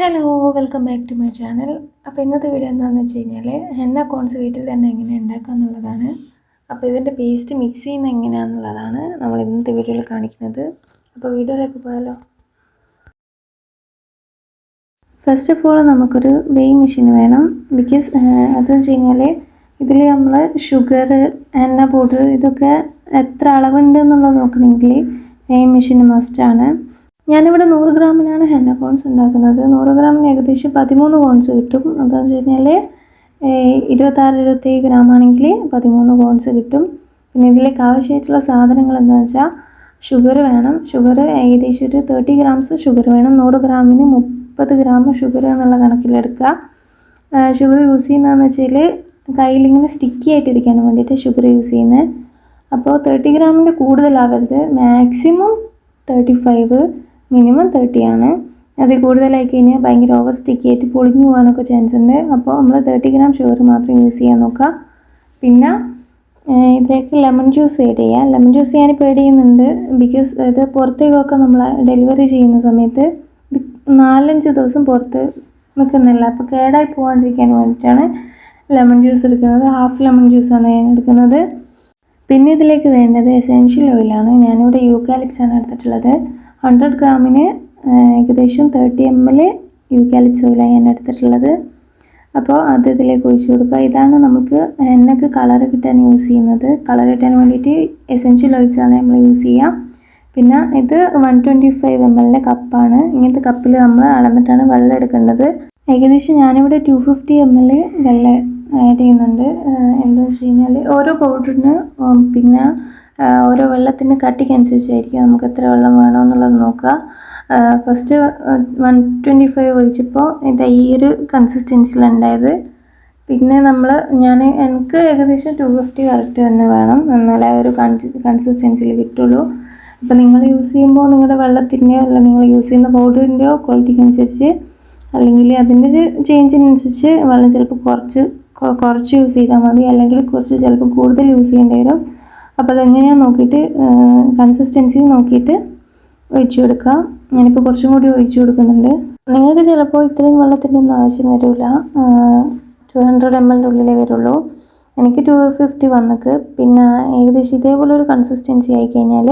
Hello welcome back to my channel. അപ്പോൾ ഇന്നത്തെ video എന്താണെന്ന് വെച്ച് കഴിഞ്ഞാൽ ഹെന്ന കോൺസ് വീട്ടിൽ തന്നെ എങ്ങനെ ഉണ്ടാക്കുക എന്നുള്ളതാണ്. അപ്പോൾ ഇതിൻ്റെ പേസ്റ്റ് മിക്സ് ചെയ്യുന്നത് എങ്ങനെയാണെന്നുള്ളതാണ് നമ്മൾ ഇന്നത്തെ വീഡിയോയിൽ കാണിക്കുന്നത്. അപ്പോൾ വീഡിയോയിലേക്ക് പോയാലോ. ഫസ്റ്റ് ഓഫ് ഓൾ നമുക്കൊരു വെയിങ് മെഷീൻ വേണം. ബിക്കോസ് അതെന്ന് വെച്ച് കഴിഞ്ഞാൽ ഇതിൽ നമ്മൾ ഷുഗർ, ഹെന്ന പൗഡർ ഇതൊക്കെ എത്ര അളവുണ്ട് എന്നുള്ളത് നോക്കണമെങ്കിൽ വെയിങ് മെഷീൻ മസ്റ്റാണ്. ഞാനിവിടെ 100 ഗ്രാമിനാണ് ഹെന്ന കോൺസ് ഉണ്ടാക്കുന്നത്. 100 ഗ്രാമിന് ഏകദേശം 13 കോൺസ് കിട്ടും. എന്താണെന്ന് വെച്ച് കഴിഞ്ഞാൽ 26-27 ഗ്രാമാണെങ്കിൽ 13 കോൺസ് കിട്ടും. പിന്നെ ഇതിലേക്ക് ആവശ്യമായിട്ടുള്ള സാധനങ്ങൾ എന്താണെന്ന് വെച്ചാൽ ഷുഗർ വേണം. ഷുഗർ ഏകദേശം ഒരു 30 ഗ്രാംസ് ഷുഗർ വേണം. 100 ഗ്രാമിന് 30 ഗ്രാം ഷുഗർ എന്നുള്ള കണക്കിലെടുക്കുക. ഷുഗർ യൂസ് ചെയ്യുന്നതെന്ന് വെച്ചാൽ കയ്യിലിങ്ങനെ സ്റ്റിക്കി ആയിട്ടിരിക്കാൻ വേണ്ടിയിട്ട് ഷുഗർ യൂസ് ചെയ്യുന്നത്. അപ്പോൾ 30 ഗ്രാമിൻ്റെ കൂടുതലാവരുത്. മാക്സിമം 35, മിനിമം 30 ആണ്. അതിൽ കൂടുതലായി കഴിഞ്ഞാൽ ഭയങ്കര ഓവർ സ്റ്റിക്കി ആയിട്ട് പൊളിഞ്ഞു പോകാനൊക്കെ ചാൻസ് ഉണ്ട്. അപ്പോൾ നമ്മൾ 30 ഗ്രാം ഷുഗർ മാത്രം യൂസ് ചെയ്യാൻ നോക്കുക. പിന്നെ ഇതിലേക്ക് ലെമൺ ജ്യൂസ് ആഡ് ചെയ്യുക. ലെമൺ ജ്യൂസ് ഞാനിപ്പോൾ ആഡ് ചെയ്യുന്നുണ്ട്. ബിക്കോസ് ഇത് പുറത്തേക്കൊക്കെ നമ്മൾ ഡെലിവറി ചെയ്യുന്ന സമയത്ത് 4-5 ദിവസം പുറത്ത് നിൽക്കുന്നില്ല. അപ്പോൾ കേടായി പോകാണ്ടിരിക്കാൻ വേണ്ടിയിട്ടാണ് ലെമൺ ജ്യൂസ് എടുക്കുന്നത്. ഹാഫ് ലെമൺ ജ്യൂസാണ് ഞാൻ എടുക്കുന്നത്. പിന്നെ ഇതിലേക്ക് വേണ്ടത് എസെൻഷ്യൽ ഓയിലാണ്. ഞാനിവിടെ യൂക്കാലിപ്സാണ് എടുത്തിട്ടുള്ളത്. 100 ഗ്രാമിന് ഏകദേശം 30 ml യൂക്കാലിപ്സ് ഓയിലാണ് ഞാൻ എടുത്തിട്ടുള്ളത്. അപ്പോൾ അത് ഇതിലേക്ക് ഒഴിച്ചു കൊടുക്കുക. ഇതാണ് നമുക്ക് എണ്ണയ്ക്ക് കളർ കിട്ടാൻ യൂസ് ചെയ്യുന്നത്. കളർ കിട്ടാൻ വേണ്ടിയിട്ട് എസെൻഷ്യൽ ഓയിൽസാണ് നമ്മൾ യൂസ് ചെയ്യുക. പിന്നെ ഇത് 125 ml കപ്പാണ്. ഇങ്ങനത്തെ കപ്പിൽ നമ്മൾ അളന്നിട്ടാണ് വെള്ളം എടുക്കേണ്ടത്. ഏകദേശം ഞാനിവിടെ 250 ml വെള്ളം ആഡ് ചെയ്യുന്നുണ്ട്. എന്താണെന്ന് വെച്ച് കഴിഞ്ഞാൽ ഓരോ പൗഡറിന് പിന്നെ ഓരോ വെള്ളത്തിൻ്റെ കട്ടിക്കനുസരിച്ചായിരിക്കും നമുക്ക് എത്ര വെള്ളം വേണമെന്നുള്ളത് നോക്കുക. ഫസ്റ്റ് 125 ഒഴിച്ചപ്പോൾ ഇത് ഈ ഒരു കൺസിസ്റ്റൻസിയിലാണ് ഉണ്ടായത്. പിന്നെ എനിക്ക് ഏകദേശം 250 കറക്റ്റ് തന്നെ വേണം, എന്നാലേ ഒരു കൺസിസ്റ്റൻസിയിൽ കിട്ടുള്ളൂ. അപ്പോൾ നിങ്ങൾ യൂസ് ചെയ്യുമ്പോൾ നിങ്ങളുടെ വെള്ളത്തിൻ്റെയോ അല്ല നിങ്ങൾ യൂസ് ചെയ്യുന്ന പൗഡറിൻ്റെയോ ക്വാളിറ്റിക്ക് അനുസരിച്ച് അല്ലെങ്കിൽ അതിൻ്റെ ഒരു ചേഞ്ചിനനുസരിച്ച് വെള്ളം ചിലപ്പോൾ കുറച്ച് യൂസ് ചെയ്താൽ മതി, അല്ലെങ്കിൽ കുറച്ച് ചിലപ്പോൾ കൂടുതൽ യൂസ് ചെയ്യേണ്ടി വരും. അപ്പോൾ അതെങ്ങനെയാണെന്ന് നോക്കിയിട്ട് കൺസിസ്റ്റൻസി നോക്കിയിട്ട് ഒഴിച്ചു കൊടുക്കുക. ഞാനിപ്പോൾ കുറച്ചും കൂടി ഒഴിച്ചു കൊടുക്കുന്നുണ്ട്. നിങ്ങൾക്ക് ചിലപ്പോൾ ഇത്രയും വെള്ളത്തിൻ്റെ ഒന്നും ആവശ്യം വരില്ല. 200 ml ഉള്ളിലേ വരുള്ളൂ. എനിക്ക് 250 വന്നിക്ക്. പിന്നെ ഏകദേശം ഇതേപോലെ ഒരു കൺസിസ്റ്റൻസി ആയിക്കഴിഞ്ഞാൽ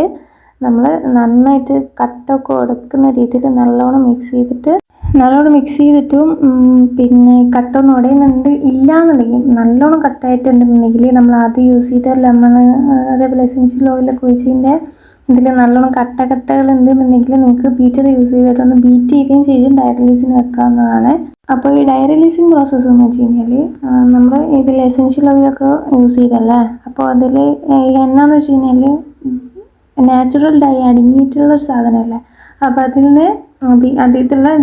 നമ്മൾ നന്നായിട്ട് കട്ടൊക്കെ ഉടക്കുന്ന രീതിയിൽ നല്ലോണം മിക്സ് ചെയ്തിട്ടും പിന്നെ കട്ടൊന്നും ഉടയുന്നുണ്ട് ഇല്ലയെന്നുണ്ടെങ്കിൽ നല്ലോണം കട്ടായിട്ടുണ്ടെന്നുണ്ടെങ്കിൽ നമ്മൾ ആദ്യം യൂസ് ചെയ്ത ലെമൺ അതേപോലെ എസെൻഷ്യൽ ഓയിലൊക്കെ ഒഴിച്ചതിൻ്റെ ഇതിൽ നല്ലോണം കട്ടകൾ ഉണ്ടെന്നുണ്ടെങ്കിൽ നിങ്ങൾക്ക് ബീറ്റർ യൂസ് ചെയ്തിട്ട് ഒന്ന് ബീറ്റ് ചെയ്തതിന് ശേഷം ഡയർ റിലീസിന് വെക്കാവുന്നതാണ്. അപ്പോൾ ഈ ഡയർ റിലീസിങ് പ്രോസസ്സ് എന്ന് വെച്ച് കഴിഞ്ഞാൽ നമ്മൾ ഇതിൽ എസെൻഷ്യൽ ഓയിലൊക്കെ യൂസ് ചെയ്തല്ലേ, അപ്പോൾ അതിൽ എന്നാന്ന് വെച്ച് കഴിഞ്ഞാൽ നാച്ചുറൽ ഡൈ അടങ്ങിയിട്ടുള്ളൊരു സാധനമല്ലേ. അപ്പോൾ അതിലുള്ള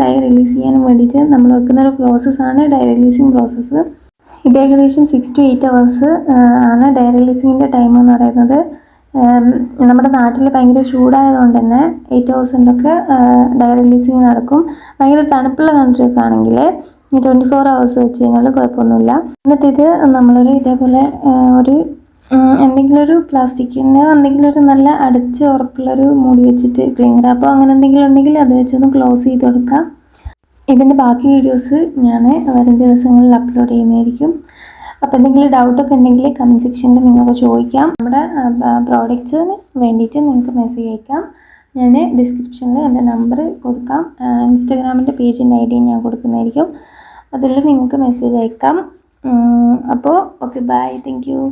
ഡൈ റിലീസ് ചെയ്യാൻ വേണ്ടിയിട്ട് നമ്മൾ വെക്കുന്ന ഒരു പ്രോസസ്സാണ് ഡൈ റിലീസിങ് പ്രോസസ്സ്. ഇത് ഏകദേശം 6 to 8 hours ആണ് ഡൈ റിലീസിങ്ങിൻ്റെ ടൈം എന്ന് പറയുന്നത്. നമ്മുടെ നാട്ടിൽ ഭയങ്കര ചൂടായതുകൊണ്ട് തന്നെ 8 hours കൊണ്ടൊക്കെ ഡൈ റിലീസിങ് നടക്കും. ഭയങ്കര തണുപ്പുള്ള കൺട്രിയൊക്കെ ആണെങ്കിൽ 24 hours വെച്ച് കഴിഞ്ഞാൽ കുഴപ്പമൊന്നുമില്ല. എന്നിട്ട് ഇത് നമ്മളൊരു ഇതേപോലെ എന്തെങ്കിലും ഒരു പ്ലാസ്റ്റിക്കിൻ്റെ എന്തെങ്കിലും ഒരു നല്ല അടച്ച് ഉറപ്പുള്ളൊരു മൂടി വെച്ചിട്ട് ക്ലിംഗ് റാപ്പോ അങ്ങനെ എന്തെങ്കിലും ഉണ്ടെങ്കിൽ അത് വെച്ചൊന്ന് ക്ലോസ് ചെയ്ത് കൊടുക്കുക. ഇതിൻ്റെ ബാക്കി വീഡിയോസ് ഞാൻ വരും ദിവസങ്ങളിൽ അപ്ലോഡ് ചെയ്യുന്നതായിരിക്കും. അപ്പോൾ എന്തെങ്കിലും ഡൗട്ടൊക്കെ ഉണ്ടെങ്കിൽ കമൻറ്റ് സെക്ഷനിൽ നിങ്ങൾക്ക് ചോദിക്കാം. നമ്മുടെ പ്രോഡക്റ്റ്സിന് വേണ്ടിയിട്ട് നിങ്ങൾക്ക് മെസ്സേജ് അയക്കാം. ഞാൻ ഡിസ്ക്രിപ്ഷനിൽ എൻ്റെ നമ്പർ കൊടുക്കാം. ഇൻസ്റ്റാഗ്രാമിൻ്റെ പേജിൻ്റെ ID ഞാൻ കൊടുക്കുന്നതായിരിക്കും. അതിൽ നിങ്ങൾക്ക് മെസ്സേജ് അയക്കാം. അപ്പോൾ ഓക്കെ, ബൈ, താങ്ക് യു.